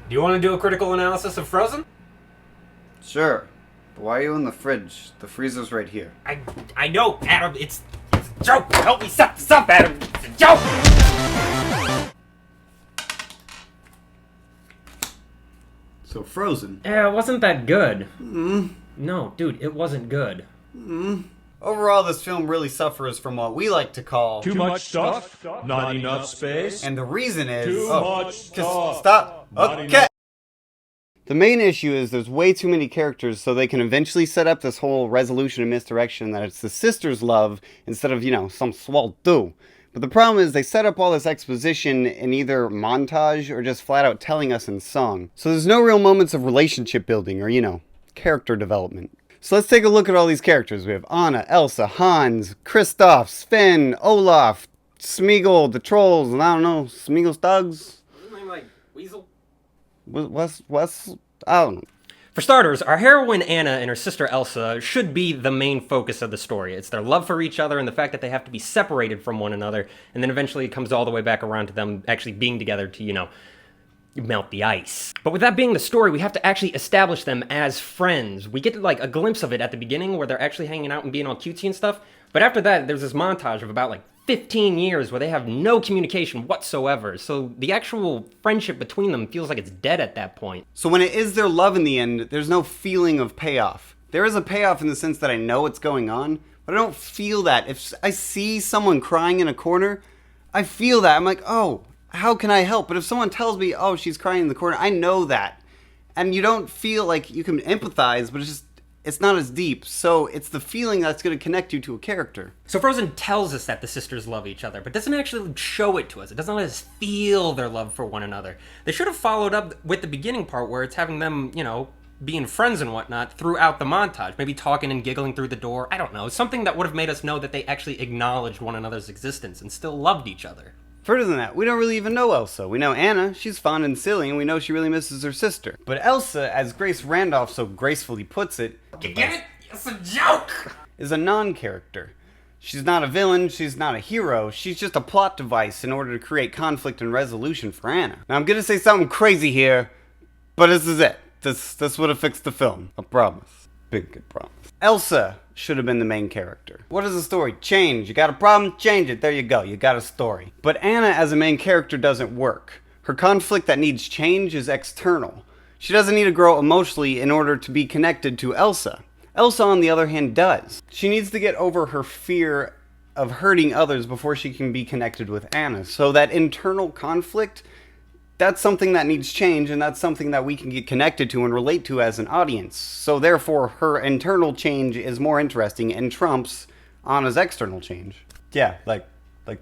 Do you want to do a critical analysis of Frozen? Sure. But why are you in the fridge? The freezer's right here. I know, Adam. It's a joke. Help me set this up, Adam. It's a joke. So Frozen. Yeah, it wasn't that good. No, dude, it wasn't good. Overall, this film really suffers from what we like to call Too much stuff, not enough space. and the reason is Too much just stuff. stop. Not Okay. enough. The main issue is there's way too many characters, so they can eventually set up this whole resolution and misdirection that it's the sister's love instead of, some swell do. But the problem is they set up all this exposition in either montage or just flat out telling us in song. So there's no real moments of relationship building or, character development. So let's take a look at all these characters. We have Anna, Elsa, Hans, Kristoff, Sven, Olaf, Smeagol, the trolls, and I don't know, Smeagol's thugs? Isn't his name like Weasel? What's I don't know. For starters, our heroine Anna and her sister Elsa should be the main focus of the story. It's their love for each other and the fact that they have to be separated from one another, and then eventually it comes all the way back around to them actually being together to, melt the ice. But with that being the story, we have to actually establish them as friends. We get like a glimpse of it at the beginning where they're actually hanging out and being all cutesy and stuff, but after that, there's this montage of about 15 years where they have no communication whatsoever, so the actual friendship between them feels like it's dead at that point. So when it is their love in the end, there's no feeling of payoff. There is a payoff in the sense that I know what's going on, but I don't feel that. If I see someone crying in a corner, I feel that. I'm like, oh, how can I help? But if someone tells me, oh, she's crying in the corner, I know that. And you don't feel like you can empathize, but it's not as deep. So it's the feeling that's going to connect you to a character. So Frozen tells us that the sisters love each other, but doesn't actually show it to us. It doesn't let us feel their love for one another. They should have followed up with the beginning part where it's having them, being friends and whatnot throughout the montage. Maybe talking and giggling through the door. I don't know. Something that would have made us know that they actually acknowledged one another's existence and still loved each other. Further than that, we don't really even know Elsa. We know Anna, she's fun and silly, and we know she really misses her sister. But Elsa, as Grace Randolph so gracefully puts it, You get it? It's a joke! is a non-character. She's not a villain, she's not a hero, she's just a plot device in order to create conflict and resolution for Anna. Now I'm gonna say something crazy here, but this is it. This would have fixed the film. I promise. Big good promise. Elsa should have been the main character. What is the story? Change. You got a problem? Change it. There you go. You got a story. But Anna as a main character doesn't work. Her conflict that needs change is external. She doesn't need to grow emotionally in order to be connected to Elsa. Elsa, on the other hand, does. She needs to get over her fear of hurting others before she can be connected with Anna. So that internal conflict, that's something that needs change, and that's something that we can get connected to and relate to as an audience. So therefore, her internal change is more interesting and trumps Anna's external change. Yeah, like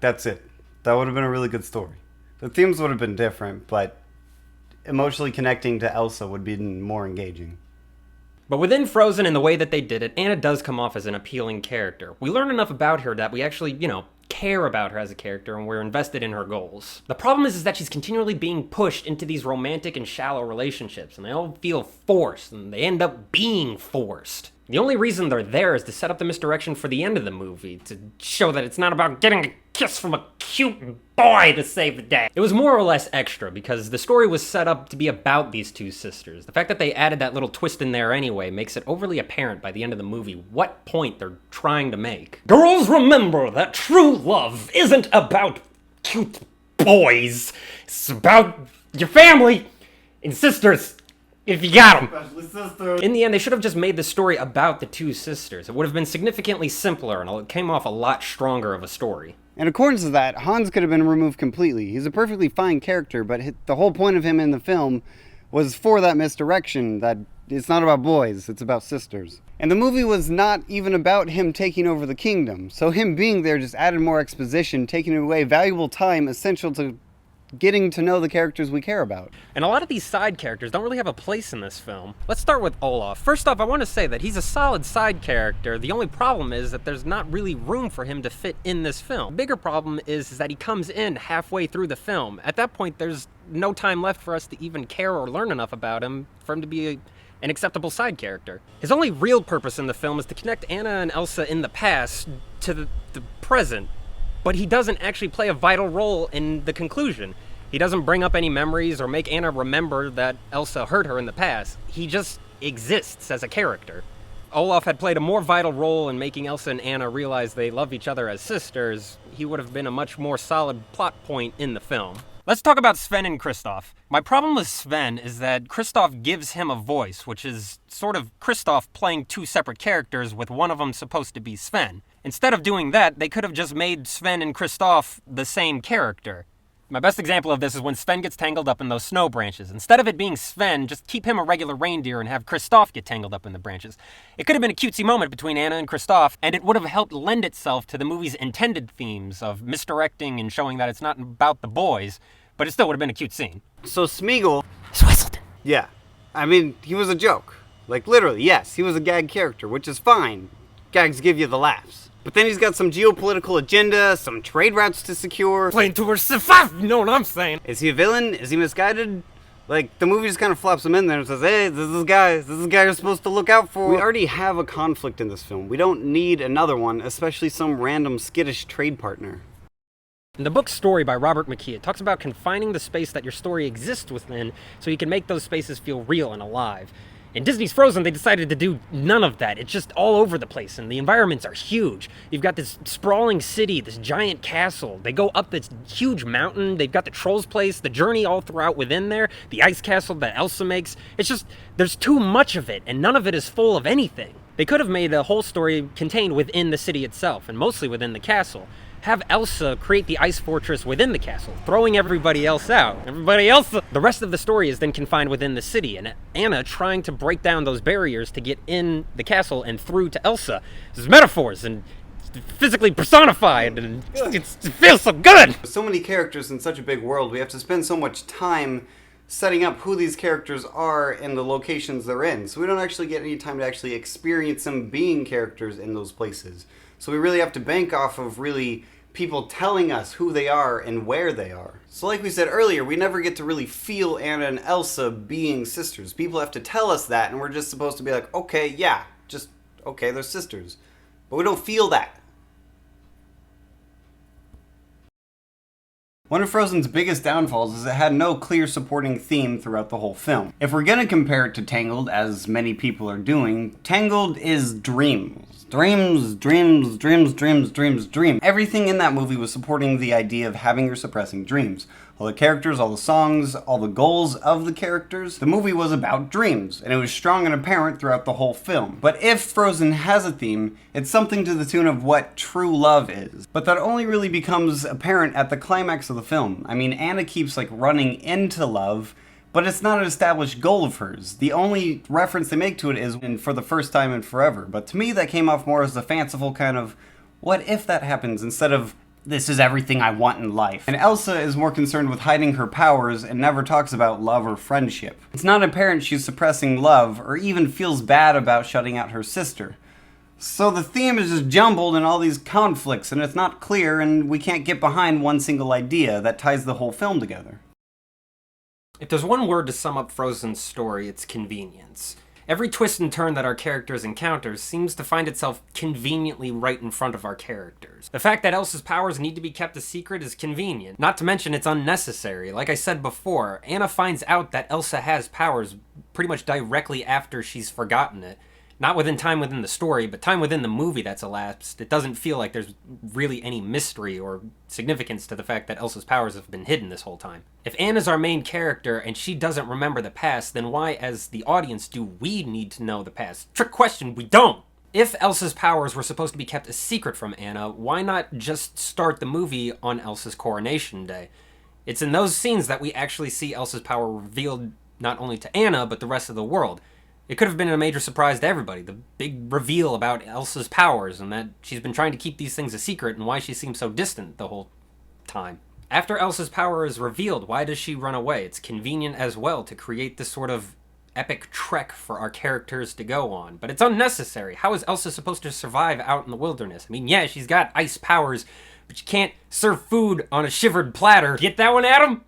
that's it. That would have been a really good story. The themes would have been different, but emotionally connecting to Elsa would be more engaging. But within Frozen and the way that they did it, Anna does come off as an appealing character. We learn enough about her that we actually, care about her as a character and we're invested in her goals. The problem is that she's continually being pushed into these romantic and shallow relationships, and they all feel forced, and they end up being forced. The only reason they're there is to set up the misdirection for the end of the movie, to show that it's not about getting a kiss from a cute boy to save the day. It was more or less extra, because the story was set up to be about these two sisters. The fact that they added that little twist in there anyway makes it overly apparent by the end of the movie what point they're trying to make. Girls, remember that true love isn't about cute boys. It's about your family and sisters. If you got them. In the end, they should have just made the story about the two sisters. It would have been significantly simpler, and it came off a lot stronger of a story. In accordance to that, Hans could have been removed completely. He's a perfectly fine character, but the whole point of him in the film was for that misdirection, that it's not about boys, it's about sisters. And the movie was not even about him taking over the kingdom, so him being there just added more exposition, taking away valuable time essential to getting to know the characters we care about. And a lot of these side characters don't really have a place in this film. Let's start with Olaf. First off, I want to say that he's a solid side character. The only problem is that there's not really room for him to fit in this film. The bigger problem is that he comes in halfway through the film. At that point, there's no time left for us to even care or learn enough about him for him to be an acceptable side character. His only real purpose in the film is to connect Anna and Elsa in the past to the present, but he doesn't actually play a vital role in the conclusion. He doesn't bring up any memories or make Anna remember that Elsa hurt her in the past. He just exists as a character. Olaf had played a more vital role in making Elsa and Anna realize they love each other as sisters. He would have been a much more solid plot point in the film. Let's talk about Sven and Kristoff. My problem with Sven is that Kristoff gives him a voice, which is sort of Kristoff playing two separate characters with one of them supposed to be Sven. Instead of doing that, they could have just made Sven and Kristoff the same character. My best example of this is when Sven gets tangled up in those snow branches. Instead of it being Sven, just keep him a regular reindeer and have Kristoff get tangled up in the branches. It could have been a cutesy moment between Anna and Kristoff, and it would have helped lend itself to the movie's intended themes of misdirecting and showing that it's not about the boys, but it still would have been a cute scene. So Smeagol... Swisselton. Yeah. I mean, he was a joke. Like, literally, yes, he was a gag character, which is fine. Gags give you the laughs. But then he's got some geopolitical agenda, some trade routes to secure. Playing towards the five, you know what I'm saying? Is he a villain? Is he misguided? Like, the movie just kind of flops him in there and says, hey, this is the guy you're supposed to look out for. We already have a conflict in this film. We don't need another one, especially some random skittish trade partner. In the book Story by Robert McKee, it talks about confining the space that your story exists within so you can make those spaces feel real and alive. In Disney's Frozen, they decided to do none of that. It's just all over the place, and the environments are huge. You've got this sprawling city, this giant castle. They go up this huge mountain. They've got the Troll's Place, the journey all throughout within there, the ice castle that Elsa makes. It's just, there's too much of it, and none of it is full of anything. They could have made a whole story contained within the city itself, and mostly within the castle. Have Elsa create the ice fortress within the castle, throwing everybody else out. The rest of the story is then confined within the city, and Anna trying to break down those barriers to get in the castle and through to Elsa. There's metaphors and physically personified, and it feels so good! With so many characters in such a big world, we have to spend so much time setting up who these characters are and the locations they're in. So we don't actually get any time to actually experience them being characters in those places. So we really have to bank off of really people telling us who they are and where they are. So like we said earlier, we never get to really feel Anna and Elsa being sisters. People have to tell us that, and we're just supposed to be like, okay, yeah, just, okay, they're sisters. But we don't feel that. One of Frozen's biggest downfalls is it had no clear supporting theme throughout the whole film. If we're gonna compare it to Tangled, as many people are doing, Tangled is dreams. Dreams. Everything in that movie was supporting the idea of having or suppressing dreams. All the characters, all the songs, all the goals of the characters. The movie was about dreams, and it was strong and apparent throughout the whole film. But if Frozen has a theme, it's something to the tune of what true love is. But that only really becomes apparent at the climax of the film. I mean, Anna keeps running into love, but it's not an established goal of hers. The only reference they make to it is in For the First Time in Forever. But to me, that came off more as a fanciful kind of, what if that happens, instead of, this is everything I want in life. And Elsa is more concerned with hiding her powers and never talks about love or friendship. It's not apparent she's suppressing love, or even feels bad about shutting out her sister. So the theme is just jumbled in all these conflicts, and it's not clear, and we can't get behind one single idea that ties the whole film together. If there's one word to sum up Frozen's story, it's convenience. Every twist and turn that our characters encounter seems to find itself conveniently right in front of our characters. The fact that Elsa's powers need to be kept a secret is convenient, not to mention it's unnecessary. Like I said before, Anna finds out that Elsa has powers pretty much directly after she's forgotten it. Not within time within the story, but time within the movie that's elapsed. It doesn't feel like there's really any mystery or significance to the fact that Elsa's powers have been hidden this whole time. If Anna's our main character and she doesn't remember the past, then why, as the audience, do we need to know the past? Trick question, we don't! If Elsa's powers were supposed to be kept a secret from Anna, why not just start the movie on Elsa's coronation day? It's in those scenes that we actually see Elsa's power revealed not only to Anna, but the rest of the world. It could have been a major surprise to everybody, the big reveal about Elsa's powers and that she's been trying to keep these things a secret and why she seems so distant the whole time. After Elsa's power is revealed, why does she run away? It's convenient as well to create this sort of epic trek for our characters to go on, but it's unnecessary. How is Elsa supposed to survive out in the wilderness? I mean, yeah, she's got ice powers, but you can't serve food on a shivered platter. Get that one, Adam?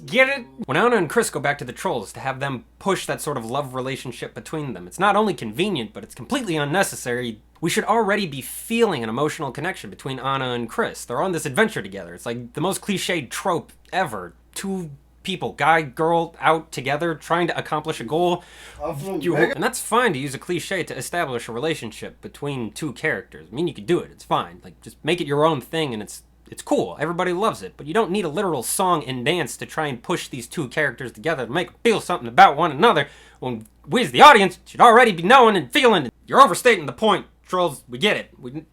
Get it? When Anna and Chris go back to the Trolls to have them push that sort of love relationship between them, it's not only convenient, but it's completely unnecessary. We should already be feeling an emotional connection between Anna and Chris. They're on this adventure together. It's like the most cliched trope ever. two people, guy, girl, out together trying to accomplish a goal. And that's fine to use a cliche to establish a relationship between two characters. I mean, you could do it. It's fine. Like, just make it your own thing, and it's cool. Everybody loves it. But you don't need a literal song and dance to try and push these two characters together to make them feel something about one another, when we as the audience should already be knowing and feeling. You're overstating the point, trolls. We get it. We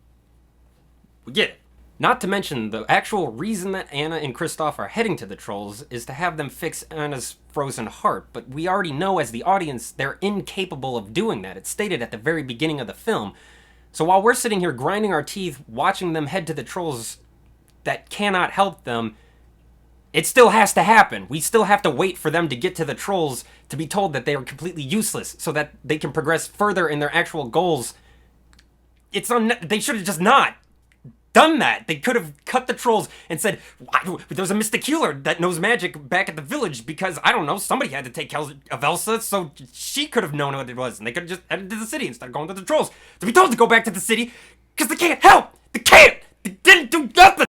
get it. Not to mention, the actual reason that Anna and Kristoff are heading to the trolls is to have them fix Anna's frozen heart, but we already know as the audience they're incapable of doing that. It's stated at the very beginning of the film. So while we're sitting here grinding our teeth watching them head to the trolls that cannot help them, it still has to happen. We still have to wait for them to get to the trolls to be told that they are completely useless so that they can progress further in their actual goals. They should have just not done that. They could have cut the trolls and said, there was a mystic healer that knows magic back at the village because, I don't know, somebody had to take care of Elsa, so she could have known what it was, and they could have just headed to the city instead of going to the trolls. To be told to go back to the city because they can't help! They can't! They didn't do nothing!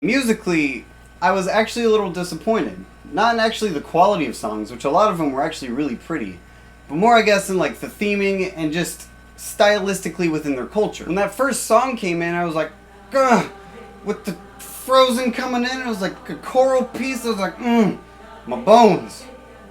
Musically, I was actually a little disappointed. Not in actually the quality of songs, which a lot of them were actually really pretty, but more, I guess, in like the theming and just stylistically within their culture. When that first song came in, I was like, ugh, with the Frozen coming in, it was like a choral piece. I was like, my bones,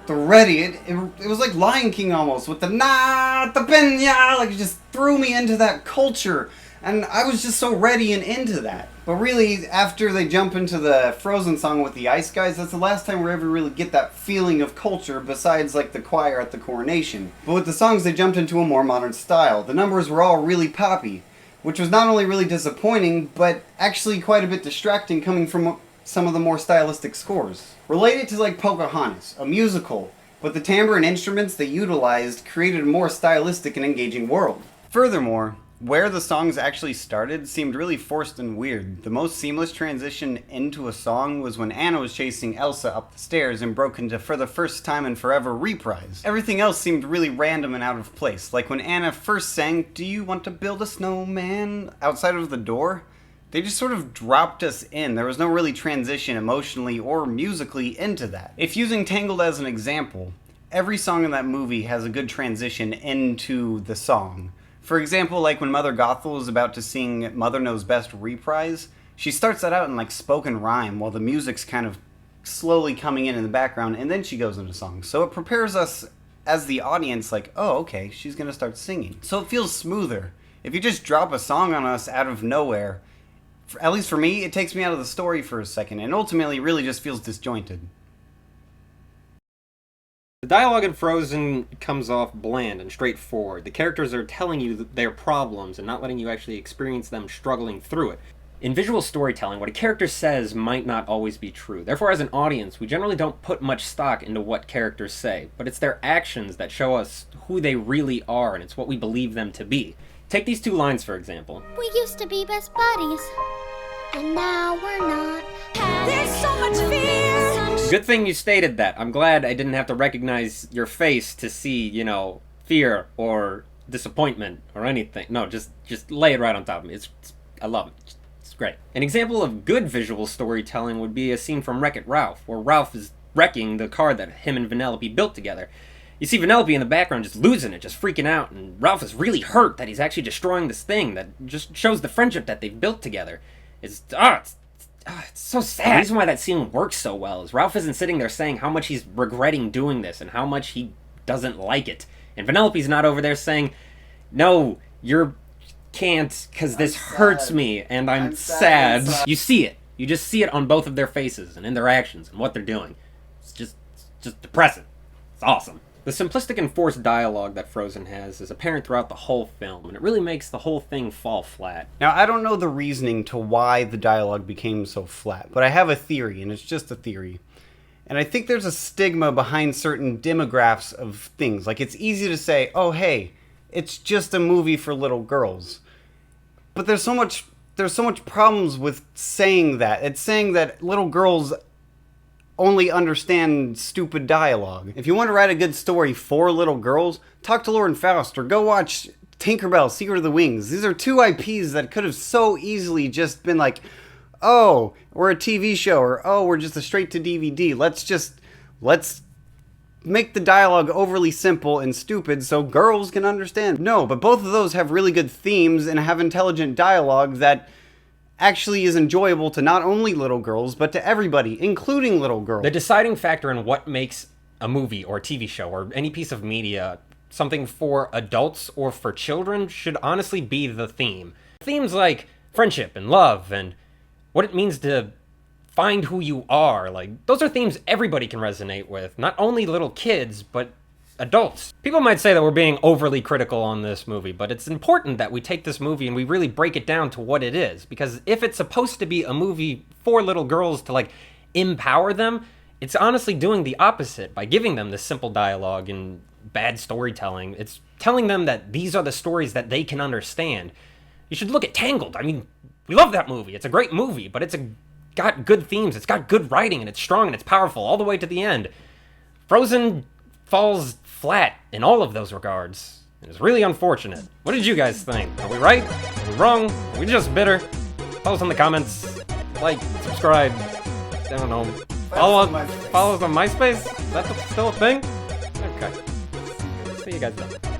they're ready. It was like Lion King almost, with the the penya, like it just threw me into that culture, and I was just so ready and into that. But really, after they jump into the Frozen song with the Ice Guys, that's the last time we ever really get that feeling of culture, besides like the choir at the coronation. But with the songs, they jumped into a more modern style. The numbers were all really poppy, which was not only really disappointing, but actually quite a bit distracting coming from some of the more stylistic scores. Related to like Pocahontas, a musical, but the timbre and instruments they utilized created a more stylistic and engaging world. Furthermore, where the songs actually started seemed really forced and weird. The most seamless transition into a song was when Anna was chasing Elsa up the stairs and broke into For the First Time in Forever reprise. Everything else seemed really random and out of place, like when Anna first sang Do You Want to Build a Snowman outside of the door. They just sort of dropped us in. There was no really transition emotionally or musically into that. If using Tangled as an example, every song in that movie has a good transition into the song. For example, like when Mother Gothel is about to sing Mother Knows Best reprise, she starts that out in like spoken rhyme while the music's kind of slowly coming in the background, and then she goes into song. So it prepares us as the audience like, oh, okay, she's gonna start singing. So it feels smoother. If you just drop a song on us out of nowhere, at least for me, it takes me out of the story for a second, and ultimately really just feels disjointed. The dialogue in Frozen comes off bland and straightforward. The characters are telling you their problems and not letting you actually experience them struggling through it. In visual storytelling, what a character says might not always be true. Therefore, as an audience, we generally don't put much stock into what characters say, but it's their actions that show us who they really are, and it's what we believe them to be. Take these two lines, for example. We used to be best buddies, and now we're not. There's so much fear! Good thing you stated that. I'm glad I didn't have to recognize your face to see, fear or disappointment or anything. No, just lay it right on top of me. I love it. It's great. An example of good visual storytelling would be a scene from Wreck-It Ralph, where Ralph is wrecking the car that him and Vanellope built together. You see Vanellope in the background just losing it, just freaking out, and Ralph is really hurt that he's actually destroying this thing that just shows the friendship that they've built together. It's so sad. The reason why that scene works so well is Ralph isn't sitting there saying how much he's regretting doing this and how much he doesn't like it. And Vanellope's not over there saying, no, you can't, because this hurts me, and I'm sad. You see it. You just see it on both of their faces and in their actions and what they're doing. It's just depressing. It's awesome. The simplistic and forced dialogue that Frozen has is apparent throughout the whole film, and it really makes the whole thing fall flat. Now, I don't know the reasoning to why the dialogue became so flat, but I have a theory, and it's just a theory. And I think there's a stigma behind certain demographics of things. Like, it's easy to say, oh, hey, it's just a movie for little girls. But there's so much problems with saying that. It's saying that little girls only understand stupid dialogue. If you want to write a good story for little girls, talk to Lauren Faust or go watch Tinkerbell, Secret of the Wings. These are two IPs that could have so easily just been like, oh, we're a TV show, or oh, we're just a straight to DVD. Let's make the dialogue overly simple and stupid so girls can understand. No, but both of those have really good themes and have intelligent dialogue that actually is enjoyable to not only little girls, but to everybody, including little girls. The deciding factor in what makes a movie or TV show or any piece of media something for adults or for children should honestly be the theme. Themes like friendship and love and what it means to find who you are, like, those are themes everybody can resonate with, not only little kids, but adults. People might say that we're being overly critical on this movie, but it's important that we take this movie and we really break it down to what it is, because if it's supposed to be a movie for little girls to, like, empower them, it's honestly doing the opposite by giving them this simple dialogue and bad storytelling. It's telling them that these are the stories that they can understand. You should look at Tangled. I mean, we love that movie. It's a great movie, but it's got good themes, it's got good writing, and it's strong and it's powerful all the way to the end. Frozen falls flat in all of those regards. It's really unfortunate. What did you guys think? Are we right? Are we wrong? Are we just bitter? Tell us in the comments. Like, subscribe. I don't know. Follow us on MySpace? Is that still a thing? Okay. See you guys then.